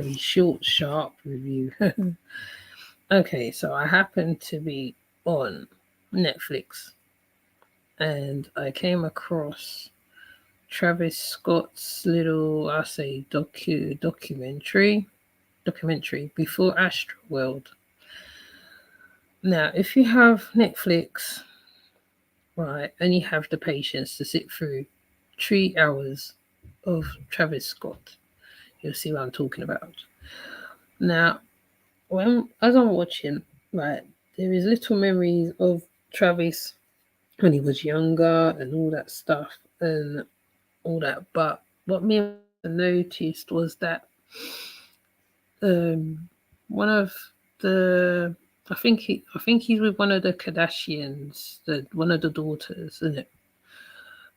very short, sharp review. Okay, so I happened to be on Netflix and I came across Travis Scott's little, I say, documentary before Astroworld. Now, if you have Netflix, right, and you have the patience to sit through 3 hours of Travis Scott, you'll see what I'm talking about. Now, as I'm watching, right, there is little memories of Travis when he was younger and all that stuff and all that. But what me and my noticed was that one of the I think he's with one of the Kardashians, one of the daughters, isn't it?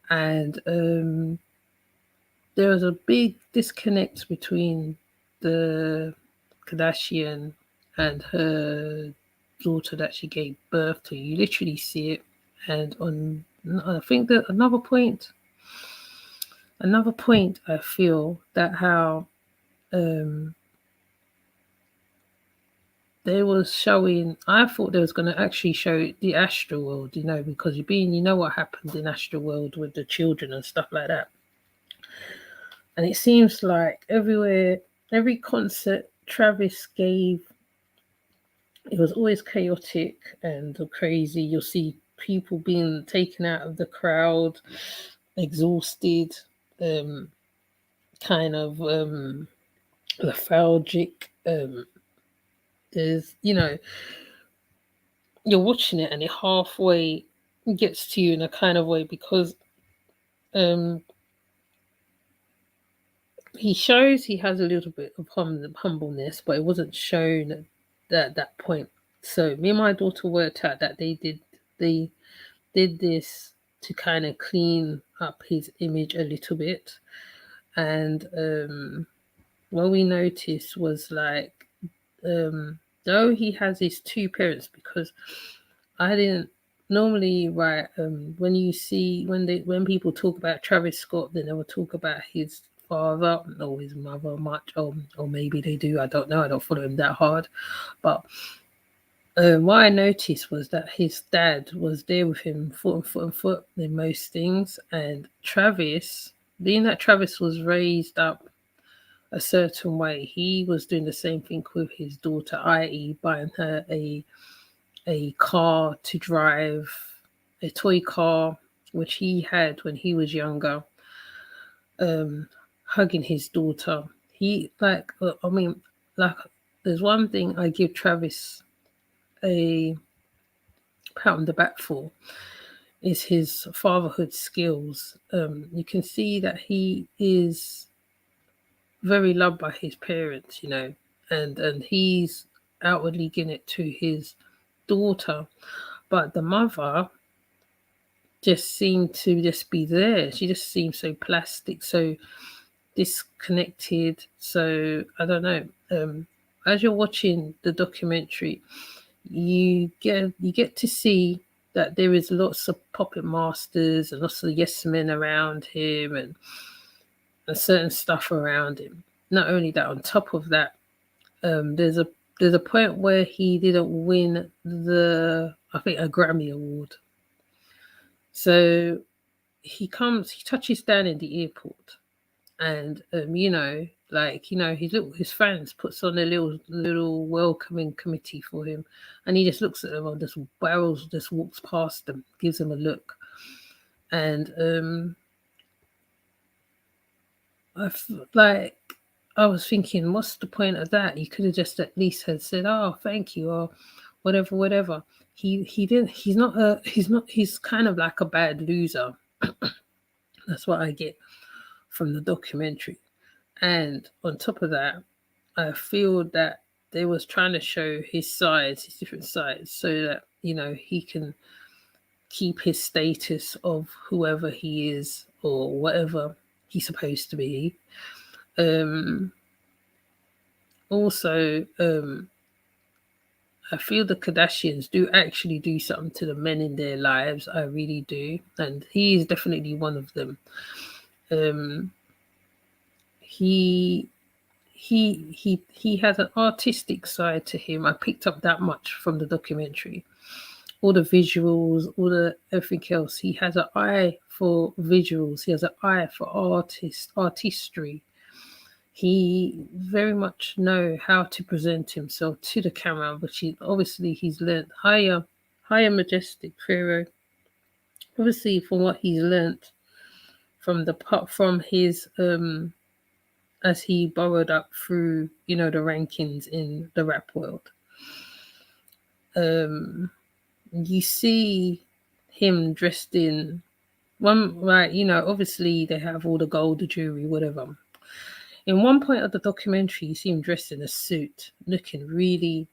And there was a big disconnect between the Kardashian and her daughter that she gave birth to. You literally see it. And on, I think that another point, I feel that how um, they was showing. I thought they was going to actually show the Astro World, because you know what happened in Astro World with the children and stuff like that. And it seems like everywhere, every concert Travis gave, it was always chaotic and crazy. You'll see people being taken out of the crowd, exhausted, kind of lethargic. There's, you're watching it and it halfway gets to you in a kind of way because um, he shows he has a little bit of humbleness, but it wasn't shown at that point. So me and my daughter worked out that they did this to kind of clean up his image a little bit. And what we noticed was like, though he has his two parents, because I didn't normally, right, when you see when people talk about Travis Scott, they never talk about his father or his mother much, or maybe they do, I don't know, I don't follow him that hard. But what I noticed was that his dad was there with him foot and foot and foot in most things. And Travis, being that Travis was raised up a certain way, he was doing the same thing with his daughter, i.e., buying her a car to drive, a toy car, which he had when he was younger, hugging his daughter. There's one thing I give Travis a pat on the back for is his fatherhood skills. You can see that he is very loved by his parents, and he's outwardly giving it to his daughter, but the mother just seemed to just be there. She just seemed so plastic, so disconnected. So I don't know. As you're watching the documentary, you get to see that there is lots of puppet masters and lots of yes men around him and certain stuff around him. Not only that, on top of that, there's a point where he didn't win I think a Grammy award. So he touches down in the airport, and his friends puts on a little welcoming committee for him, and he just looks at them and just barrels, just walks past them, gives them a look, and I was thinking, what's the point of that? You could have just at least had said, "Oh, thank you," or whatever. He didn't. He's kind of like a bad loser. That's what I get from the documentary. And on top of that, I feel that they was trying to show his sides, his different sides, so that he can keep his status of whoever he is or whatever he's supposed to be. Also, I feel the Kardashians do actually do something to the men in their lives. I really do, and he is definitely one of them. He he has an artistic side to him. I picked up that much from the documentary. All the visuals, all the everything else. He has an eye for visuals. He has an eye for artistry. He very much know how to present himself to the camera, which he's learned. Higher majestic Pharaoh. Obviously, from what he's learned from his as he borrowed up through the rankings in the rap world. You see him dressed in one, right? Obviously they have all the gold, the jewelry, whatever. In one point of the documentary, you see him dressed in a suit, looking really,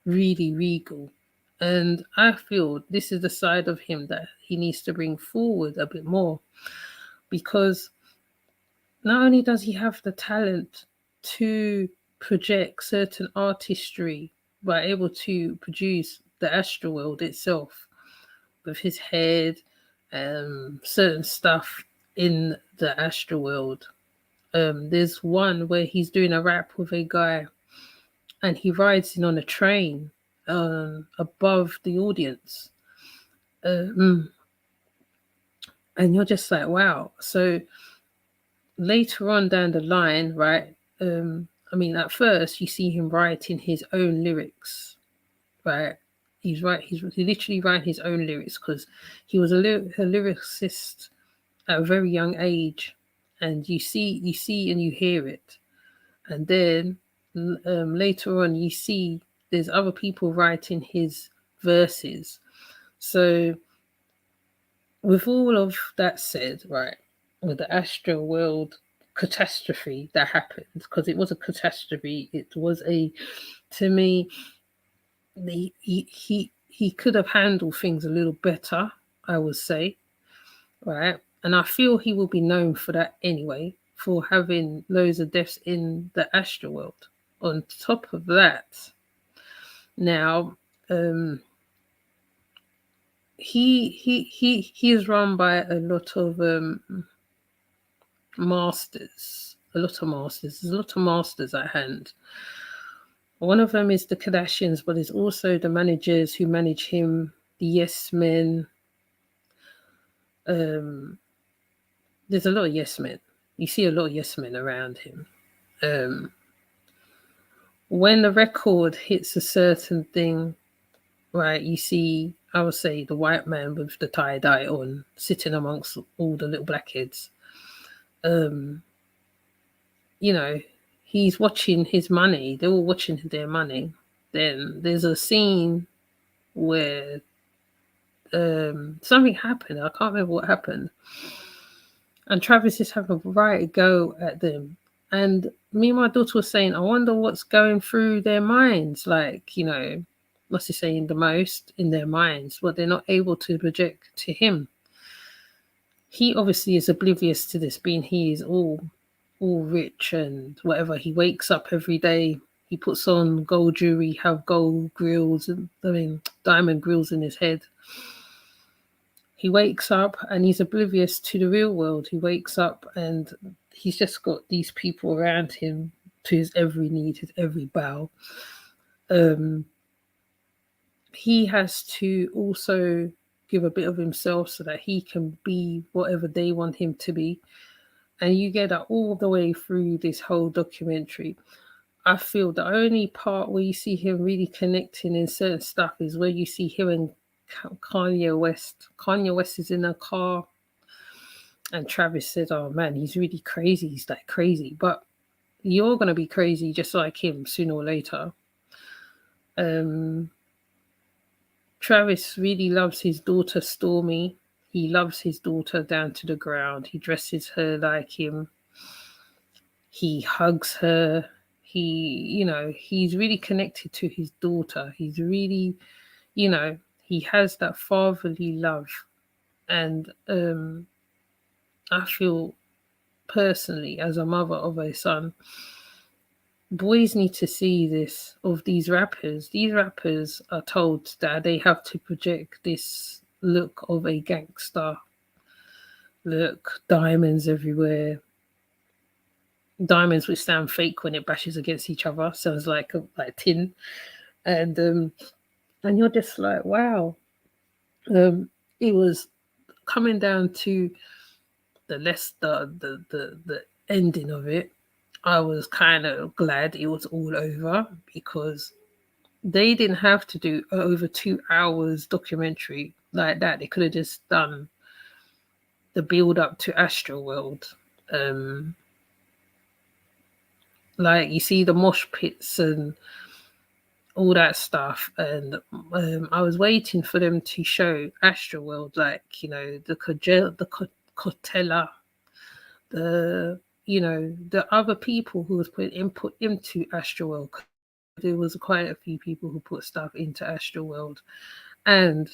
really regal. And I feel this is the side of him that he needs to bring forward a bit more, because not only does he have the talent to project certain artistry by able to produce the Astroworld itself with his head, certain stuff in the Astroworld. There's one where he's doing a rap with a guy and he rides in on a train above the audience. And you're just like, wow. So later on down the line, right? At first you see him writing his own lyrics, right? He's literally writing his own lyrics because he was a lyricist at a very young age, and you see and you hear it. And then later on you see there's other people writing his verses. So with all of that said, right, with the Astroworld catastrophe that happened, because it was a catastrophe, it was to me, he could have handled things a little better, I would say, right? And I feel he will be known for that anyway, for having loads of deaths in the Astroworld. On top of that, now he is run by a lot of masters. There's a lot of masters at hand. One of them is the Kardashians, but there's also the managers who manage him, the Yes Men. There's a lot of Yes Men. You see a lot of Yes Men around him. When the record hits a certain thing, right, you see, I would say, the white man with the tie-dye on, sitting amongst all the little blackheads. He's watching his money. They're all watching their money. Then there's a scene where something happened. I can't remember what happened. And Travis is having a right go at them. And me and my daughter was saying, I wonder what's going through their minds. Like, what's he saying the most in their minds, what they're not able to project to him. He obviously is oblivious to this, being he is all rich and whatever. He wakes up every day, he puts on gold jewelry, have gold grills, diamond grills in his head. He wakes up and he's oblivious to the real world. He wakes up and he's just got these people around him to his every need, his every bow. He has to also give a bit of himself so that he can be whatever they want him to be. And you get that all the way through this whole documentary. I feel the only part where you see him really connecting in certain stuff is where you see him and Kanye West. Kanye West is in a car and Travis said, oh man, he's really crazy. He's like crazy. But you're going to be crazy just like him sooner or later. Travis really loves his daughter Stormy. He loves his daughter down to the ground. He dresses her like him. He hugs her. He's really connected to his daughter. He's really, he has that fatherly love. And I feel personally, as a mother of a son, boys need to see this of these rappers. These rappers are told that they have to project this look of a gangster. Look, diamonds everywhere. diamonds which sound fake when it bashes against each other. Sounds like tin. And you're just like, wow. It was coming down to the ending of it. I was kind of glad it was all over because they didn't have to do over 2 hours documentary like that. They could have just done the build up to Astroworld. Um, like you see the mosh pits and all that stuff, and I was waiting for them to show Astroworld, like the Cotella, the other people who was putting input into Astroworld. There was quite a few people who put stuff into Astroworld, and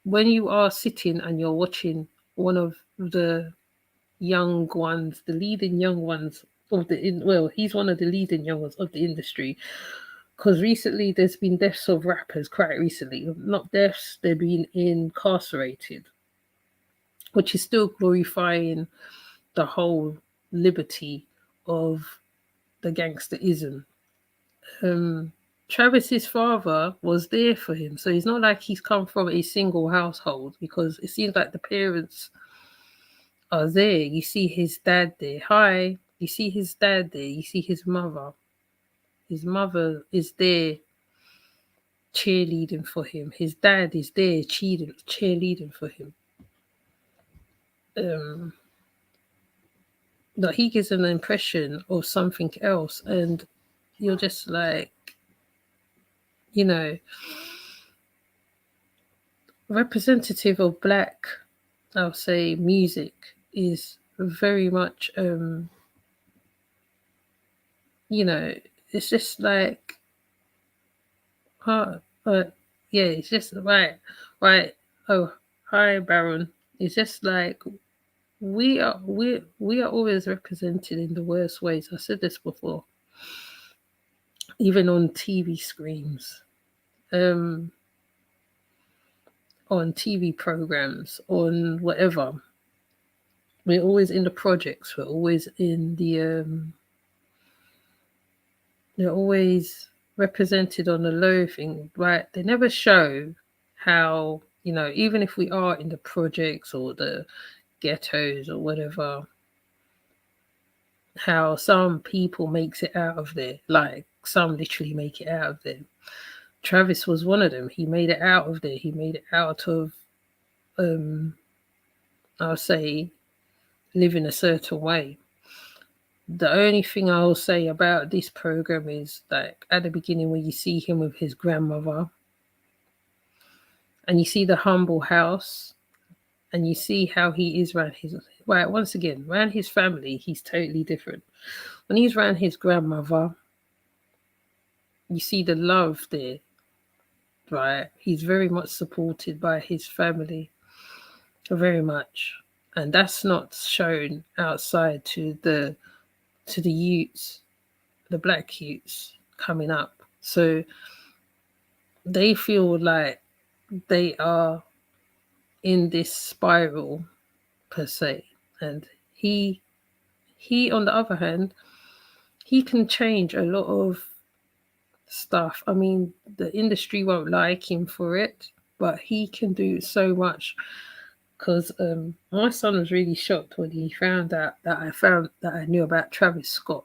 when you are sitting and you're watching one of the young ones, the leading young ones of he's one of the leading young ones of the industry. Because recently there's been deaths of rappers, quite recently. Not deaths, they've been incarcerated, which is still glorifying the whole liberty of the gangsterism. Travis's father was there for him, so it's not like he's come from a single household, because it seems like the parents are there. You see his dad there. Hi. You see his dad there. You see his mother. His mother is there cheerleading for him. His dad is there cheerleading for him. That he gives an impression of something else, and you're just like, representative of black, I'll say, music is very much, it's just like, yeah, it's just right. Oh, hi, Baron. It's just like we are always represented in the worst ways. I said this before, even on TV screens, on TV programs, on whatever. We're always in the projects. We're always in the. They're always represented on the low thing, right? They never show how, even if we are in the projects or the ghettos or whatever, how some people makes it out of there. Like some literally make it out of there. Travis was one of them. He made it out of there. He made it out of, I'll say, living a certain way. The only thing I'll say about this program is like at the beginning when you see him with his grandmother and you see the humble house and you see how he is around his, right, once again, around his family, he's totally different. When he's around his grandmother, you see the love there, right? He's very much supported by his family, very much. And that's not shown outside to the youths, the black youths coming up. So they feel like they are in this spiral per se. And he on the other hand, he can change a lot of stuff. I mean, the industry won't like him for it, but he can do so much. Because my son was really shocked when he found out that I knew about Travis Scott,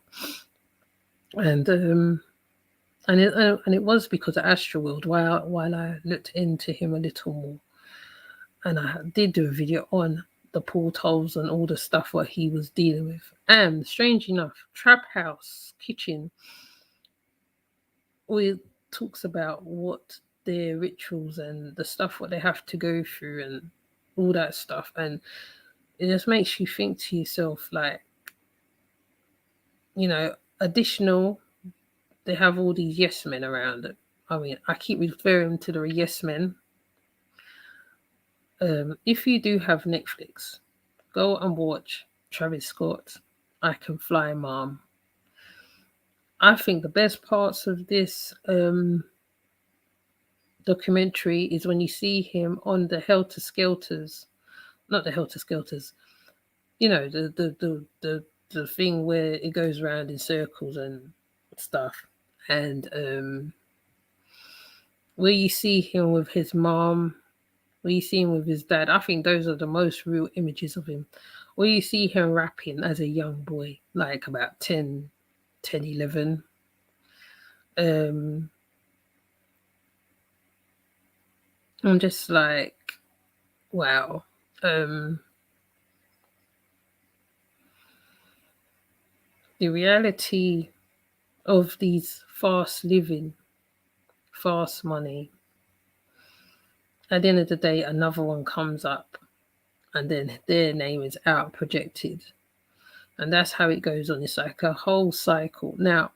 and it was because of Astroworld. While I looked into him a little more, and I did do a video on the portholes and all the stuff what he was dealing with. And strange enough, Trap House Kitchen, we talks about what their rituals and the stuff what they have to go through and all that stuff, and it just makes you think to yourself, like, additional, they have all these yes men around it. I mean, I keep referring to the yes men. If you do have Netflix, go and watch Travis Scott, I Can Fly, Mom. I think the best parts of this documentary is when you see him on the Helter Skelters, not the Helter Skelters, the the thing where it goes around in circles and stuff. And where you see him with his mom, where you see him with his dad, I think those are the most real images of him. Where you see him rapping as a young boy, like about 10, 11. I'm just like, wow. The reality of these fast living, fast money, at the end of the day, another one comes up and then their name is out projected. And that's how it goes on. It's like a whole cycle. Now,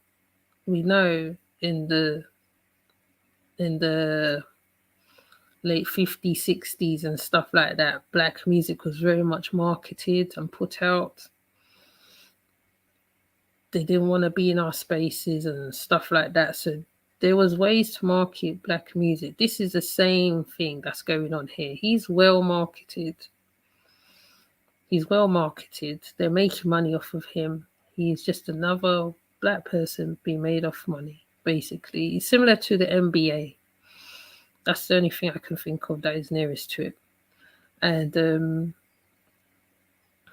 we know in the late 50s, 60s and stuff like that, black music was very much marketed and put out. They didn't want to be in our spaces and stuff like that. So there was ways to market black music. This is the same thing that's going on here. He's well marketed. They're making money off of him. He's just another black person being made off money, basically. It's similar to the NBA. That's the only thing I can think of that is nearest to it. And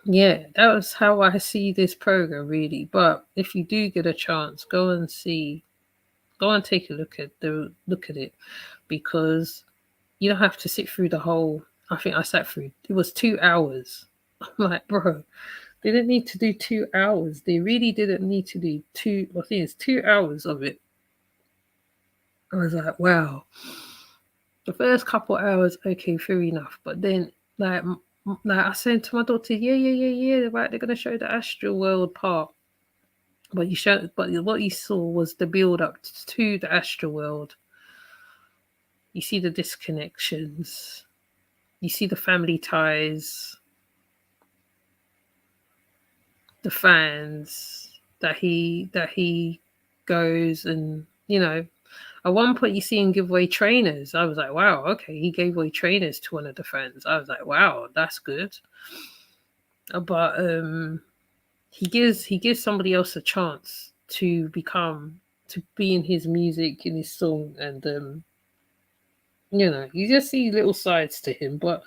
yeah, that was how I see this program, really. But if you do get a chance, go and take a look at it, because you don't have to sit through the whole. I think I sat through. It was 2 hours. I'm like, bro, they didn't need to do 2 hours. They really didn't need to do two. I think it's 2 hours of it. I was like, wow. The first couple hours, okay, fair enough. But then, like I said to my daughter, yeah, right, they're gonna show the astral world part. But what you saw was the build up to the astral world. You see the disconnections. You see the family ties, the fans that he goes and at one point you see him give away trainers. I was like, wow, okay, he gave away trainers to one of the fans. I was like, wow, that's good. But he gives somebody else a chance to be in his music, in his song, and you just see little sides to him. But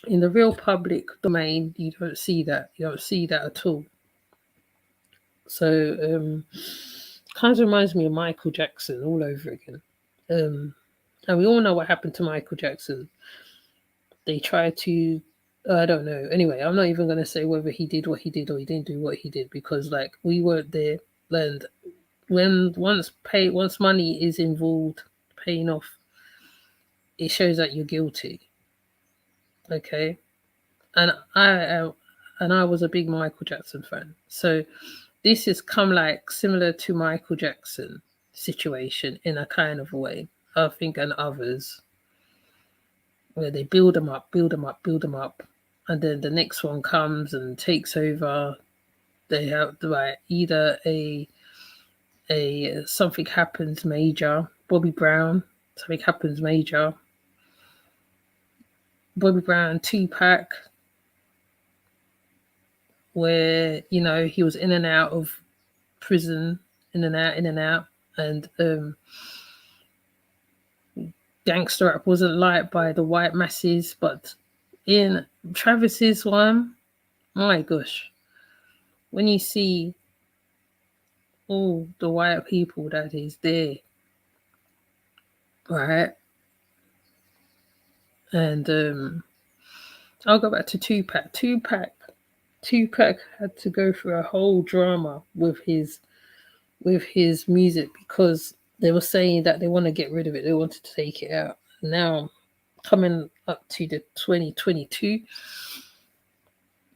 in the real public domain, you don't see that. You don't see that at all. So kind of reminds me of Michael Jackson all over again. And we all know what happened to Michael Jackson. They tried to, I don't know. Anyway, I'm not even going to say whether he did what he did or he didn't do what he did, because we weren't there. And when once money is involved, paying off, it shows that you're guilty. Okay, and I was a big Michael Jackson fan, so this has come similar to Michael Jackson situation in a kind of way, I think, and others, where they build them up, and then the next one comes and takes over. They have either a something happens major. Bobby Brown, something happens major. Bobby Brown, Tupac, where he was in and out of prison, in and out, and gangster rap wasn't liked by the white masses. But in Travis's one, my gosh, when you see all the white people that is there, right? And I'll go back to Tupac. Tupac had to go through a whole drama with his music, because they were saying that they want to get rid of it. They wanted to take it out. Now, coming up to the 2022,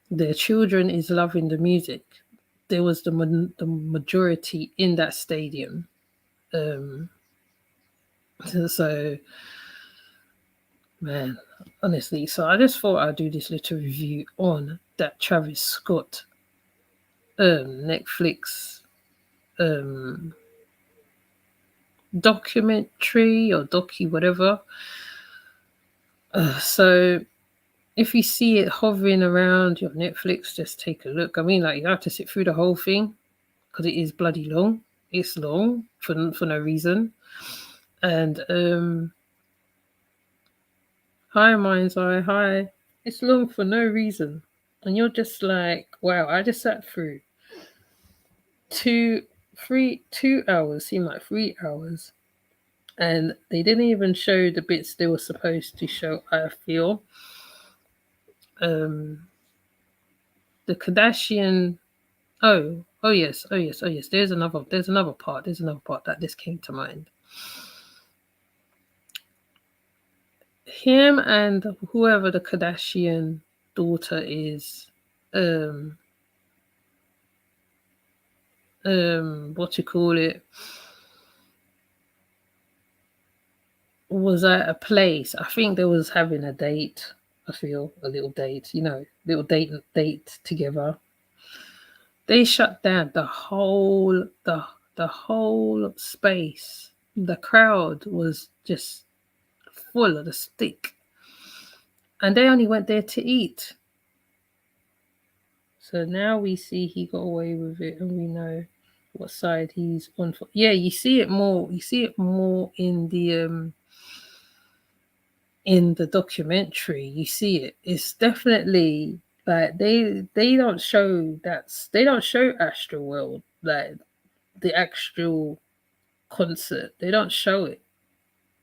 their children is loving the music. There was the majority in that stadium. So, man, honestly, so I just thought I'd do this little review on that Travis Scott Netflix documentary or docu whatever. So if you see it hovering around your Netflix, just take a look. I mean, like, you have to sit through the whole thing because it is bloody long. It's long for no reason. And hi, Mind's Eye, hi. It's long for no reason, and you're just like, wow. I just sat through 2 hours. Seemed like 3 hours, and they didn't even show the bits they were supposed to show. I feel um the Kardashian. Oh yes. There's another part. There's another part that this came to mind. Him and whoever the Kardashian daughter is, um, what you call it, was at a place. I think they was having a date. I feel a little date, little date together. They shut down the whole space. The crowd was just full of the stick, and they only went there to eat. So now we see he got away with it, and we know what side he's on for. Yeah, you see it more. You see it more in the documentary. You see it. It's definitely like they don't show they don't show Astroworld, like the actual concert. They don't show it.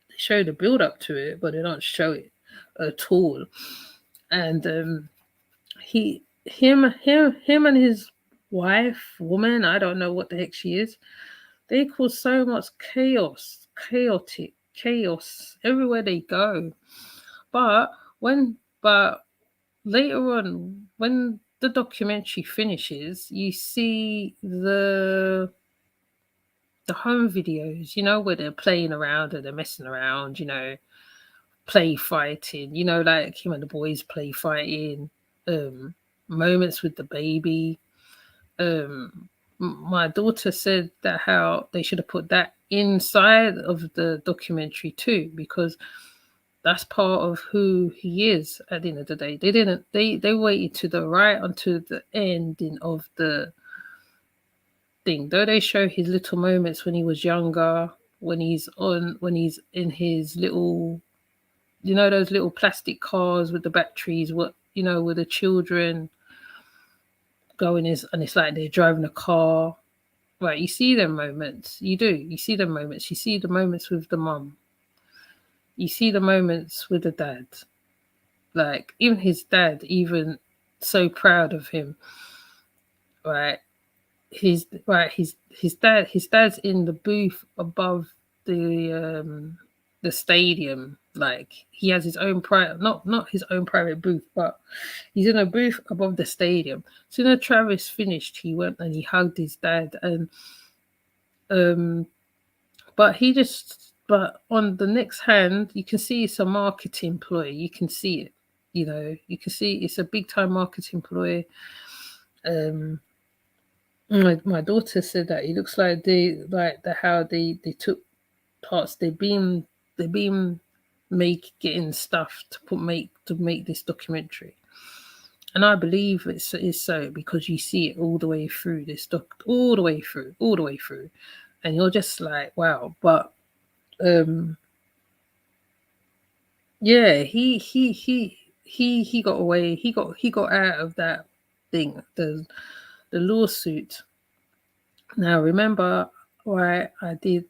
They show the build up to it, but they don't show it at all. And him and his wife, woman, I don't know what the heck she is. They cause so much chaos everywhere they go. But but later on, when the documentary finishes, you see the home videos, where they're playing around and they're messing around, play fighting, like him and the boys play fighting, moments with the baby. My daughter said that how they should have put that inside of the documentary too, because that's part of who he is at the end of the day. They didn't they waited to the right until the ending of the thing. Though they show his little moments when he was younger, when he's in his little, those little plastic cars with the batteries, with the children going is, and it's like they're driving a car. Right, you see them moments. You do. You see them moments. You see the moments with the mum. You see the moments with the dad. Like even his dad, even so proud of him. Right, his dad's in the booth above the stadium. Like he has his own private, not his own private booth, but he's in a booth above the stadium. So when Travis finished, he went and he hugged his dad, and um but on the next hand, you can see it's a marketing ploy. You can see it. You can see it's a big time marketing ploy. Um my daughter said that it looks like how they took parts. They been getting stuff to make this documentary. And I believe it's so, because you see it all the way through all the way through, and you're just like, wow. But yeah, he got away. He got out of that thing, the lawsuit. Now remember, why I did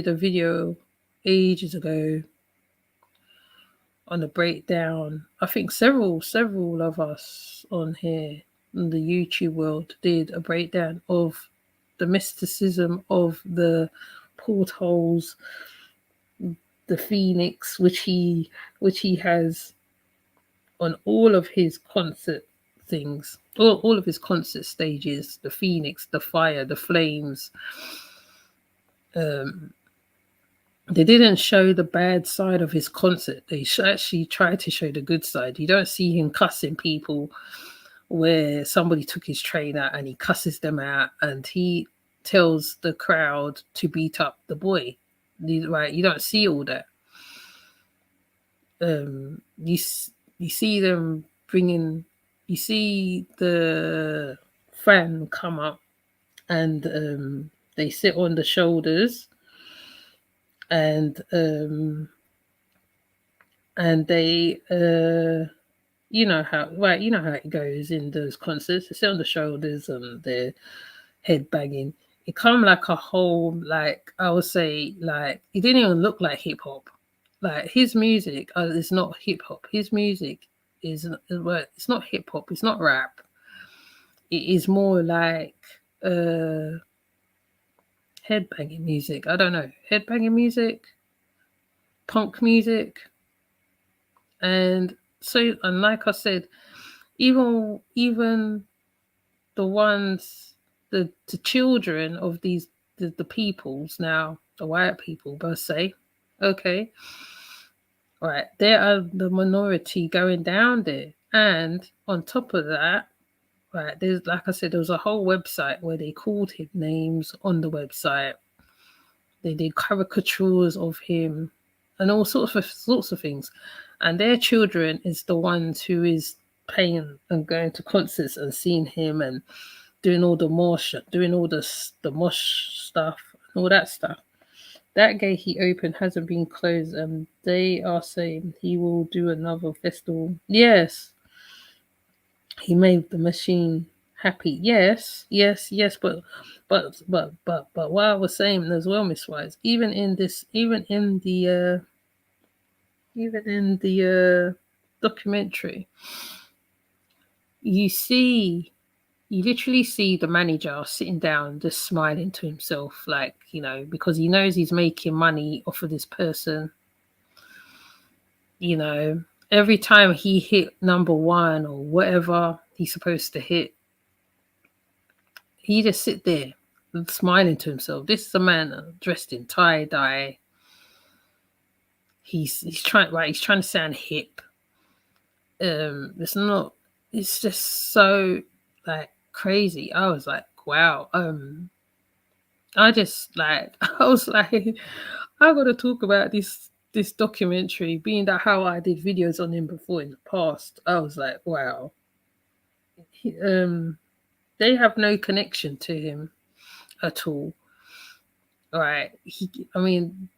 a video ages ago on the breakdown. I think several of us on here in the YouTube world did a breakdown of the mysticism of the portholes, the phoenix, which he has on all of his concert things, all of his concert stages, the phoenix, the fire, the flames. They didn't show the bad side of his concert. They actually tried to show the good side. You don't see him cussing people, where somebody took his trainer and he cusses them out and he tells the crowd to beat up the boy. Right? You don't see all that. You You see them bringing, you see the fan come up, and they sit on the shoulders, and they you know how, right, you know how it goes in those concerts. They sit on the shoulders and they're head banging. It come like a whole, like, I would say, like, it didn't even look like hip hop. Like his music is not hip hop. His music is, well, it's not hip hop. It's not rap. It is more like uh headbanging music. I don't know, headbanging music, punk music, and so, and like I said, even the ones, the children of these, the peoples now, the white people per se, okay, right, they are the minority going down there, and on top of that, right, there's, like I said, there was a whole website where they called him names on the website. They did caricatures of him and all sorts of things. And their children is the ones who is paying and going to concerts and seeing him and doing all the mosh, doing all the mosh stuff and all that stuff. That gate he opened hasn't been closed, and they are saying he will do another festival. Yes, he made the machine happy. Yes, yes, yes, but what I was saying as well, Miss Wise, even in the documentary, you see, you literally see the manager sitting down, just smiling to himself, like, you know, because he knows he's making money off of this person. You know, every time he hit number one or whatever he's supposed to hit, he just sit there smiling to himself. This is a man dressed in tie dye. He's trying, right. He's trying to sound hip. It's not. It's just so, like, crazy. I was like, wow. I just, like, I was like, I got to talk about this documentary, being that how I did videos on him before in the past. I was like, wow. He, they have no connection to him at all. Right. I mean,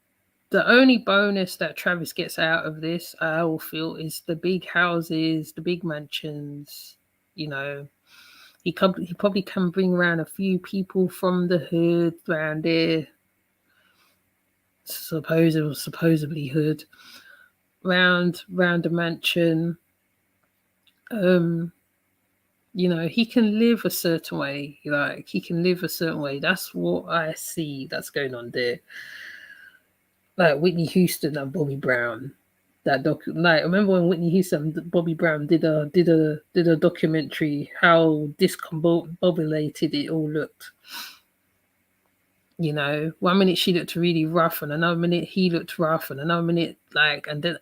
the only bonus that Travis gets out of this, I will feel, is the big houses, the big mansions. You know, he probably can bring around a few people from the hood around there, supposedly hood, round the mansion. Um, you know, he can live a certain way. Like, he can live a certain way. That's what I see that's going on there. Like Whitney Houston and Bobby Brown. Like, remember when Whitney Houston and Bobby Brown did a documentary, how discombobulated it all looked. You know, 1 minute she looked really rough, and another minute he looked rough, and another minute, like, and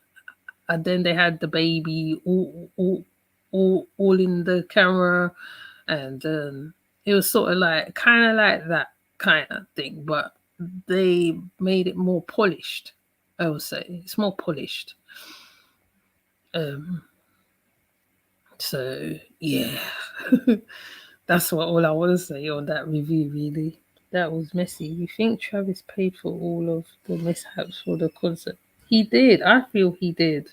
then they had the baby all in the camera, and it was sort of like, kind of like that kind of thing, but they made it more polished. I would say it's more polished. Um, so yeah, that's what all I want to say on that review. Really, that was messy. You think Travis paid for all of the mishaps for the concert? He did. I feel he did.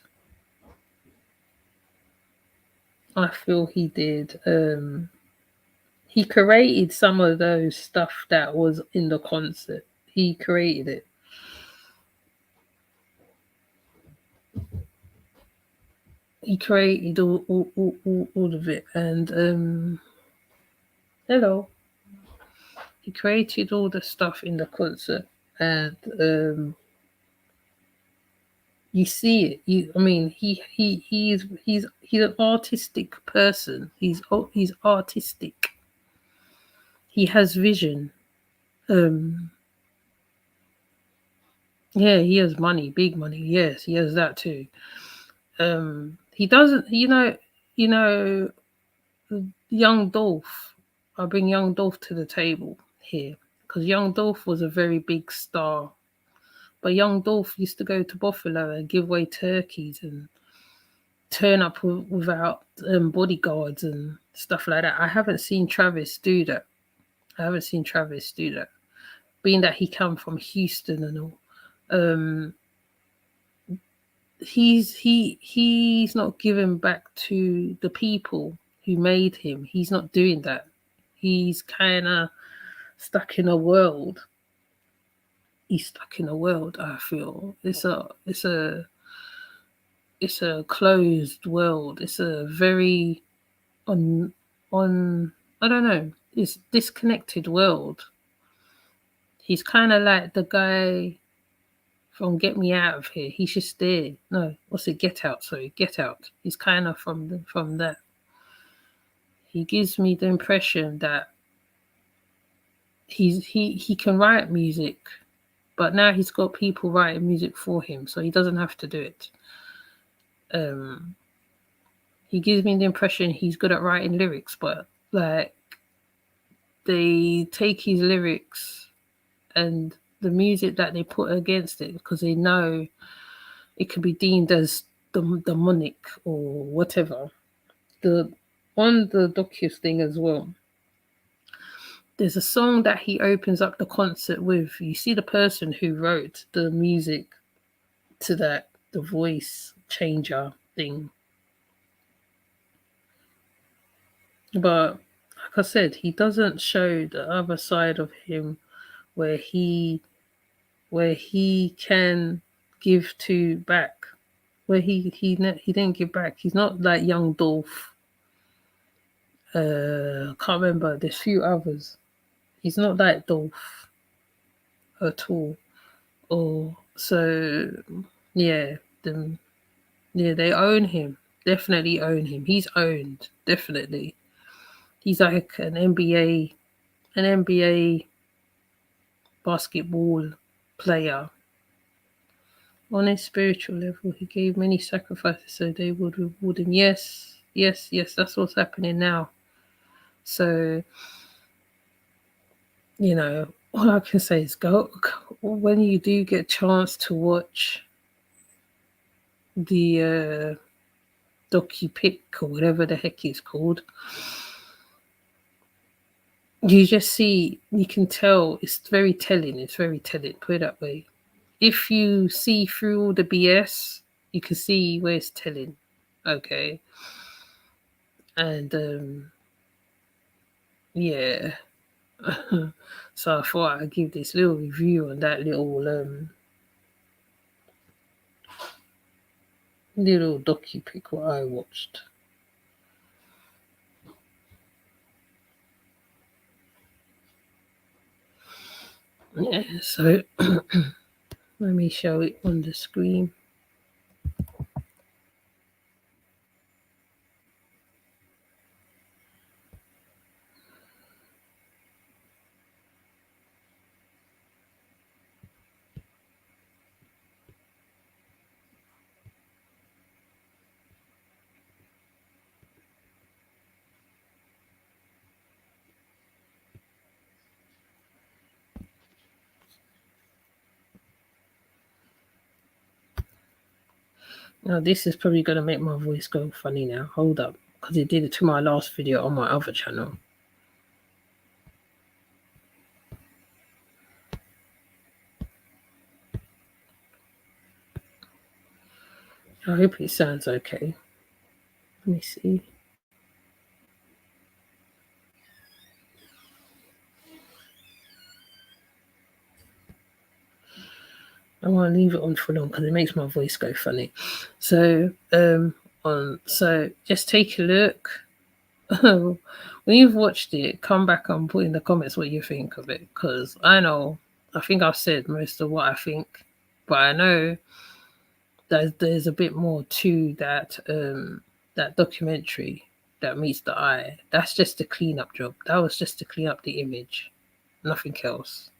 I feel he did. He created some of those stuff that was in the concert. He created it. He created all of it. And hello. He created all the stuff in the concert. And you see it. I mean, he's an artistic person. He's artistic. He has vision. Um yeah, he has money, big money. Yes, he has that too. He doesn't, young Dolph. I bring young Dolph to the table here, because young Dolph was a very big star, but young Dolph used to go to Buffalo and give away turkeys, and turn up without bodyguards and stuff like that. I haven't seen Travis do that. Being that he come from Houston and all. He's not giving back to the people who made him. He's not doing that. He's kind of stuck in a world. He's stuck in a world. I feel it's a closed world. It's a very on I don't know. It's disconnected world. He's kind of like the guy from Get Me Out of Here. He's just there. No, what's it? Get Out. Sorry, Get Out. He's kind of from that. He gives me the impression that he can write music, but now he's got people writing music for him, so he doesn't have to do it. He gives me the impression he's good at writing lyrics, but like they take his lyrics and the music that they put against it because they know it could be deemed as demonic or whatever. On the Docus thing as well, there's a song that he opens up the concert with. You see the person who wrote the music to that, the voice changer thing. But like I said, he doesn't show the other side of him where he can give to back. Where he didn't give back. He's not like young Dolph. I can't remember. There's few others. He's not like Dolph at all. Or so yeah, they own him. Definitely own him. He's owned. Definitely. He's like an NBA basketball player. On a spiritual level, he gave many sacrifices so they would reward him. Yes, that's what's happening now. So, all I can say is go when you do get a chance to watch the docu-pic or whatever the heck it's called. You just see, you can tell it's very telling. Put it that way. If you see through all the BS, you can see where it's telling. Okay. And yeah. So I thought I'd give this little review on that little docu-pic what I watched. Yeah, so let me show it on the screen. Now this is probably going to make my voice go funny now. Hold up, because it did it to my last video on my other channel. I hope it sounds okay. Let me see. I won't leave it on for long because it makes my voice go funny. So, so just take a look. When you've watched it, come back and put in the comments what you think of it. Because I think I've said most of what I think, but I know that there's a bit more to that that documentary that meets the eye. That's just a cleanup job. That was just to clean up the image, nothing else.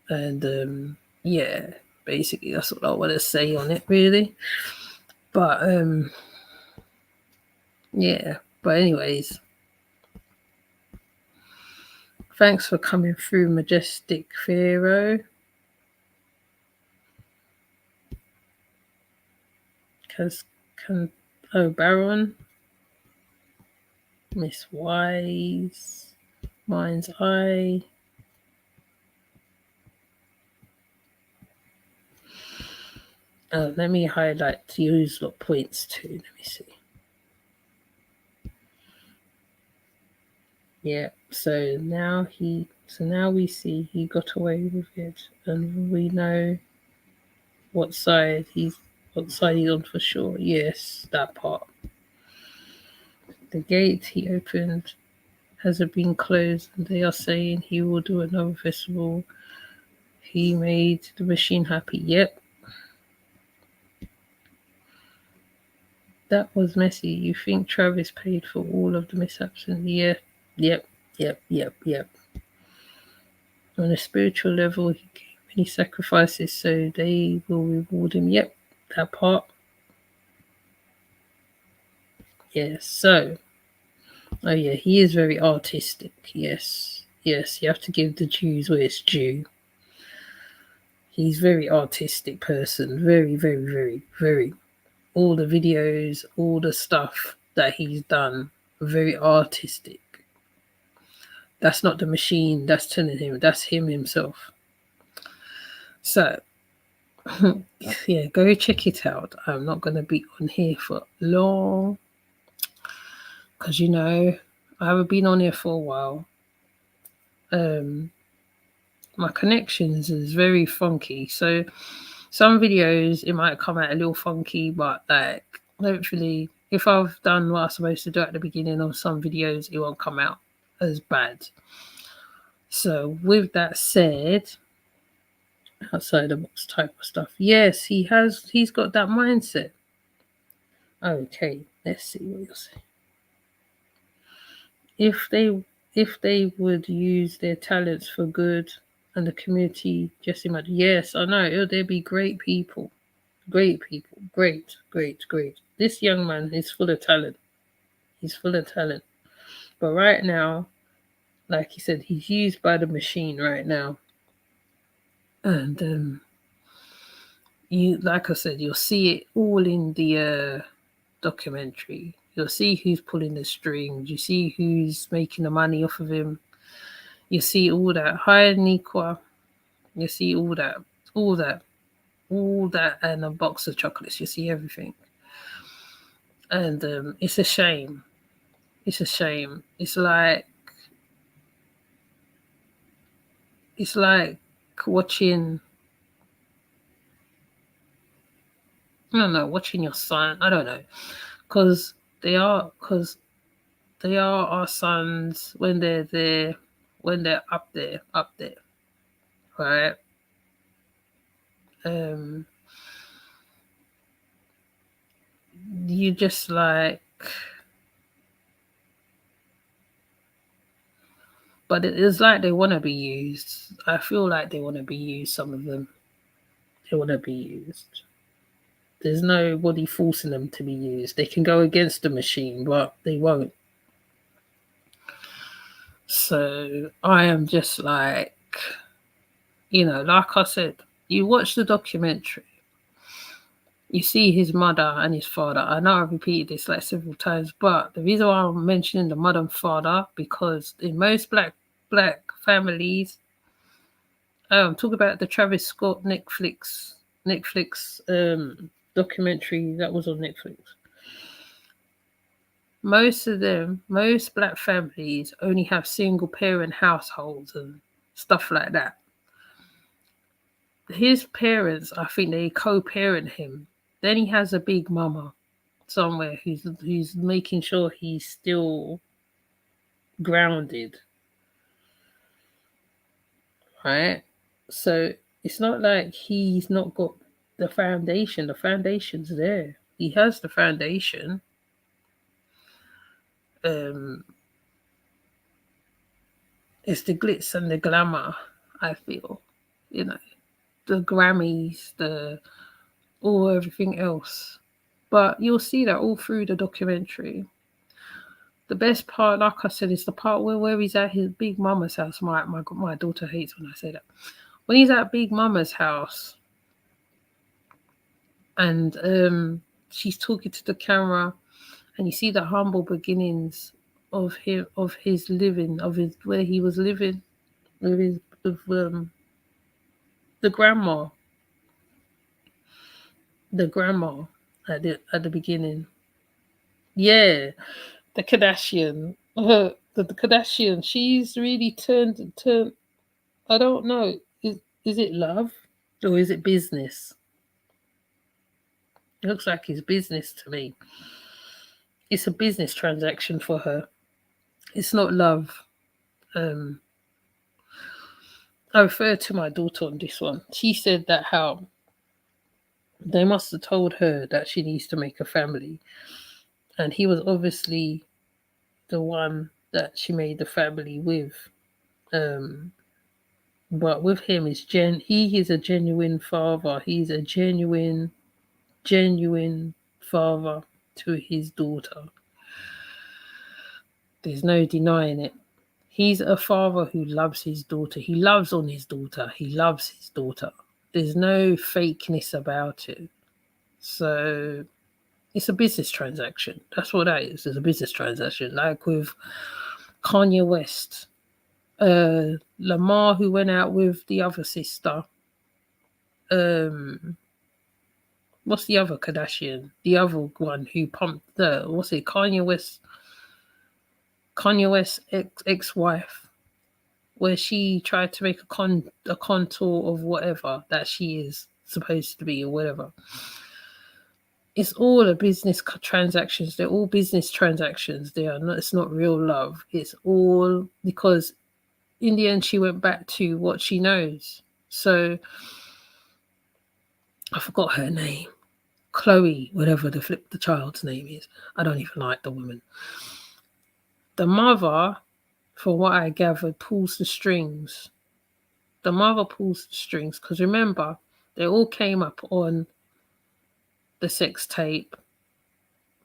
And yeah, basically that's what I want to say on it, really. But yeah. But anyways, thanks for coming through, Majestic Pharaoh. Baron, Miss Wise, Mind's Eye. Let me highlight use lot points too. Let me see. Yeah, so now we see he got away with it, and we know what side he's on for sure. Yes, that part. The gate he opened hasn't been closed, and they are saying he will do another festival. He made the machine happy. Yep. That was messy. You think Travis paid for all of the mishaps? And yeah, yep. On a spiritual level, he gave many sacrifices, so they will reward him. Yep, that part. Yeah, so. Oh, yeah, he is very artistic. Yes, you have to give the Jews where it's due. He's very artistic person. Very, very, very, very. All the videos, all the stuff that he's done, very artistic. That's not the machine that's telling him, that's him himself. So, yeah, go check it out. I'm not going to be on here for long because, I haven't been on here for a while. My connections is very funky. So, some videos, it might come out a little funky, but like, hopefully, if I've done what I'm supposed to do at the beginning of some videos, it won't come out as bad. So, with that said, outside the box type of stuff, yes, he's got that mindset. Okay, let's see what you're saying. If they would use their talents for good and the community, just imagine. Yes, I know there'd be great people, great. This young man is full of talent. He's full of talent, but right now, like he said, he's used by the machine right now, and like I said, you'll see it all in the documentary. You'll see who's pulling the strings. You see who's making the money off of him. You see all that. Hi, Nikwa. You see all that, and a box of chocolates. You see everything, and it's a shame. It's a shame. It's like watching. I don't know, watching your son. I don't know, because they are our sons when they're there, when they're up there, right? You just like, but it's like they want to be used. I feel like they want to be used. Some of them, they want to be used. There's nobody forcing them to be used. They can go against the machine, but they won't. So I am just like, like I said, you watch the documentary, you see his mother and his father. I know I've repeated this like several times, but the reason why I'm mentioning the mother and father, because in most black families, talk about the Travis Scott Netflix documentary that was on Netflix. Most black families only have single parent households and stuff like that. His parents, I think they co-parent him. Then he has a big mama somewhere who's making sure he's still grounded. Right? So it's not like he's not got the foundation. The foundation's there. He has the foundation. It's the glitz and the glamour, I feel. The Grammys, everything else. But you'll see that all through the documentary. The best part, like I said, is the part where he's at his big mama's house. My daughter hates when I say that. When he's at Big Mama's house, and she's talking to the camera, and you see the humble beginnings of him, of his living, of his where he was living with his with the grandma, the grandma at the beginning. Yeah, the Kardashian, the Kardashian. She's really turned. I don't know. Is it love or is it business? It looks like it's business to me. It's a business transaction for her. It's not love. Um, I refer to my daughter on this one. She said that how they must have told her that she needs to make a family, and he was obviously the one that she made the family with. Um, but with him is he is a genuine father. He's a genuine father to his daughter. There's no denying it. He's a father who loves his daughter. He loves on his daughter. He loves his daughter. There's no fakeness about it. So it's a business transaction. That's what that is. It's a business transaction. Like with Kanye West, Lamar, who went out with the other sister. What's the other Kardashian? The other one who pumped the what's it? Kanye West's ex-wife, where she tried to make a contour of whatever that she is supposed to be or whatever. It's all a business transactions. They're all business transactions. They are not. It's not real love. It's all because in the end she went back to what she knows. So I forgot her name. Chloe, whatever the child's name is. I don't even like the woman. The mother, for what I gathered, pulls the strings. The mother pulls the strings because remember, they all came up on the sex tape.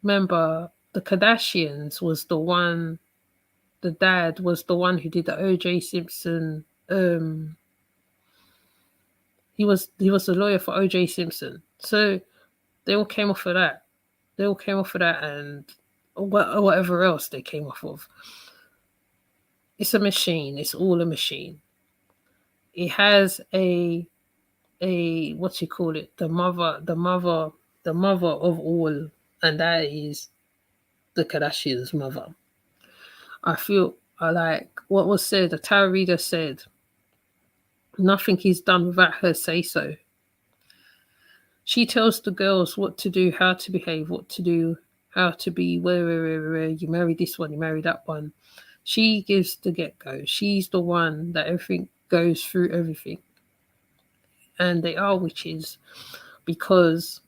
Remember, the Kardashians was the one. The dad was the one who did the O.J. Simpson. He was the lawyer for O.J. Simpson. So they all came off of that. They all came off of that, and whatever else they came off of. It's a machine. It's all a machine. It has a what you call it, the mother of all, and that is the Kardashians' mother. I feel like what was said, the tarot reader said, nothing is done without her say so. She tells the girls what to do, how to behave, what to do, how to be, where you marry this one, you marry that one. She gives the get-go. She's the one that everything goes through everything. And they are witches because,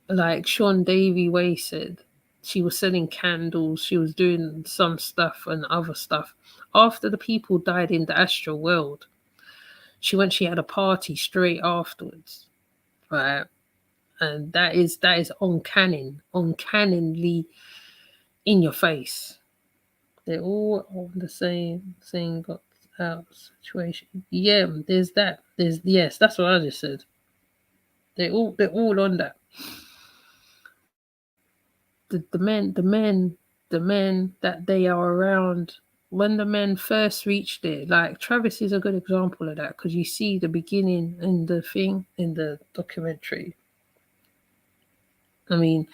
like Sean Davy Way said, she was selling candles, she was doing some stuff and other stuff. After the people died in the astral world, she had a party straight afterwards, right? And that is uncannily in your face. They're all on the same got out situation. Yeah, there's that. Yes, that's what I just said. They're all on that. The men that they are around, when the men first reach there, like Travis is a good example of that because you see the beginning in the thing in the documentary. I mean,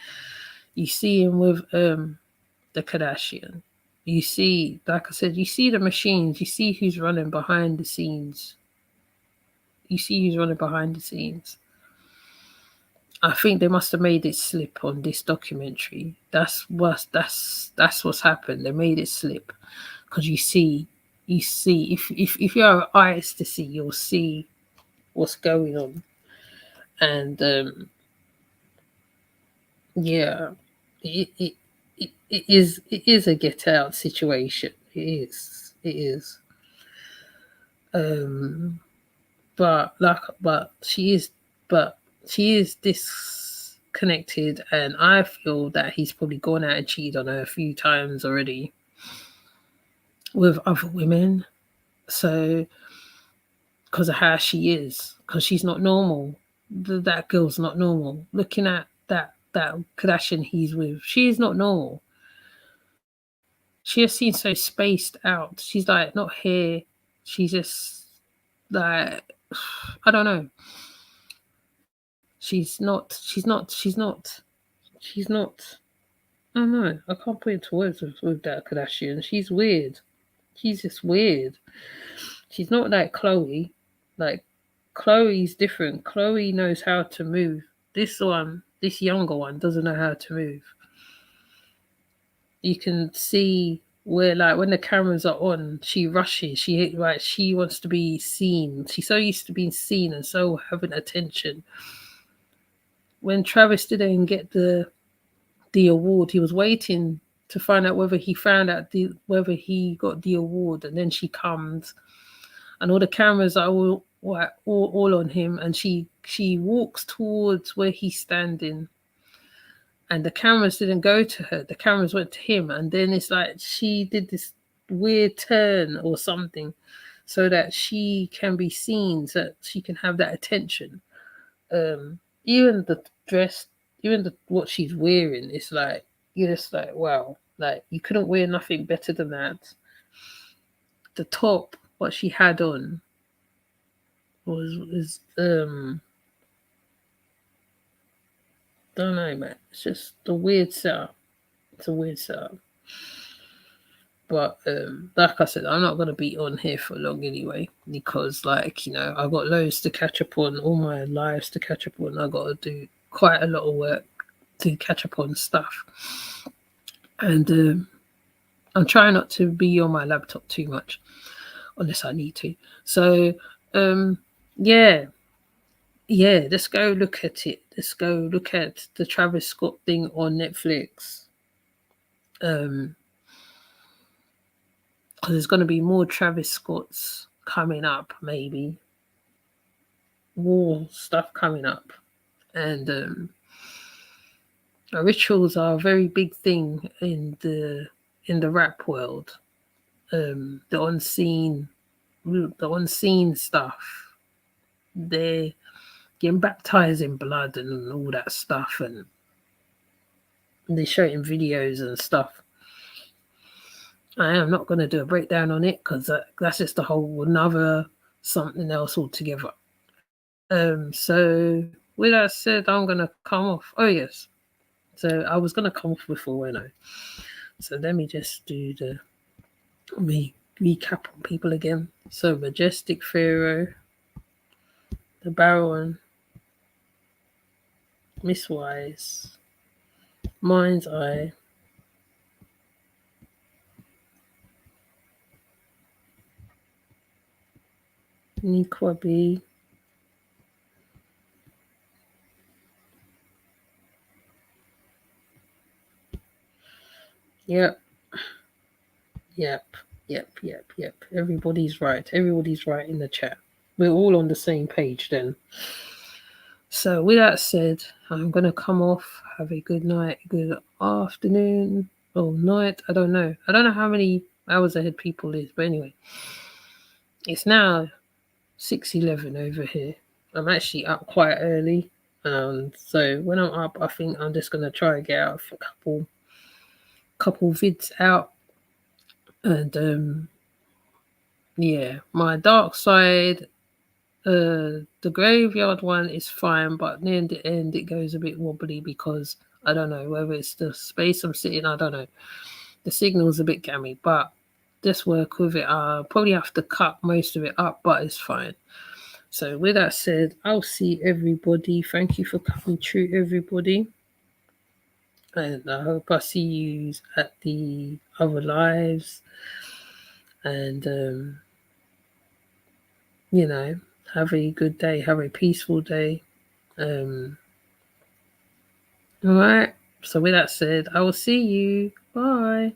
you see him with the Kardashian. You see, like I said, you see the machines. You see who's running behind the scenes. I think they must have made it slip on this documentary. That's what's happened. They made it slip because you see if you have eyes to see, you'll see what's going on, and yeah, it is a get out situation. It is. But she is disconnected, and I feel that he's probably gone out and cheated on her a few times already with other women. So, because of how she is, because she's not normal. That girl's not normal. Looking at that that Kardashian he's with, she's not normal. She just seems so spaced out. She's like not here. She's just like I don't know. She's not. She's not. She's not. She's not. I don't know. I can't put into words with that Kardashian. She's weird. She's just weird. She's not like Chloe. Like Chloe's different. Chloe knows how to move. This younger one, doesn't know how to move. You can see where, like, when the cameras are on, she rushes. She wants to be seen. She's so used to being seen and so having attention. When Travis didn't get the award, he was waiting to find out whether he whether he got the award, and then she comes, and all the cameras are all on him, and she walks towards where he's standing, and the cameras didn't go to her, the cameras went to him, and then it's like she did this weird turn or something so that she can be seen, so that she can have that attention. Even the dress, even what she's wearing, it's like you're just like, wow, like you couldn't wear nothing better than that. The top, what she had on was don't know, man. It's just a weird setup. It's a weird setup. But like I said, I'm not gonna be on here for long anyway, because like, you know, I've got loads to catch up on, all my lives to catch up on. I gotta do quite a lot of work to catch up on stuff. And I'm trying not to be on my laptop too much unless I need to. So yeah, let's go look at it. Let's go look at the Travis Scott thing on Netflix. Because there's going to be more Travis Scotts coming up, maybe more stuff coming up, and rituals are a very big thing in the rap world. The unseen stuff. They're getting baptized in blood and all that stuff, and they're showing videos and stuff. I am not going to do a breakdown on it because that's just a whole another something else altogether. So with that said, I'm going to come off. Oh yes, so I was going to come off before, when I. So let me just do the recap on people again. So Majestic Pharaoh, the Baron, Miss Wise, Mind's Eye, Nikwabi, Yep. Everybody's right. Everybody's right in the chat. We're all on the same page then. So with that said, I'm going to come off. Have a good night, good afternoon, or night. I don't know. I don't know how many hours ahead people is, but anyway. It's now 6:11 over here. I'm actually up quite early. So when I'm up, I think I'm just going to try and get out a couple vids out. And yeah, my dark side, the graveyard one is fine, but near the end it goes a bit wobbly because I don't know whether it's the space I'm sitting. I don't know. The signal's a bit gammy, but just work with it. I'll probably have to cut most of it up, but it's fine. So with that said, I'll see everybody. Thank you for coming through, everybody. And I hope I see you at the other lives. And you know, have a good day, have a peaceful day. All right. So with that said, I will see you. Bye.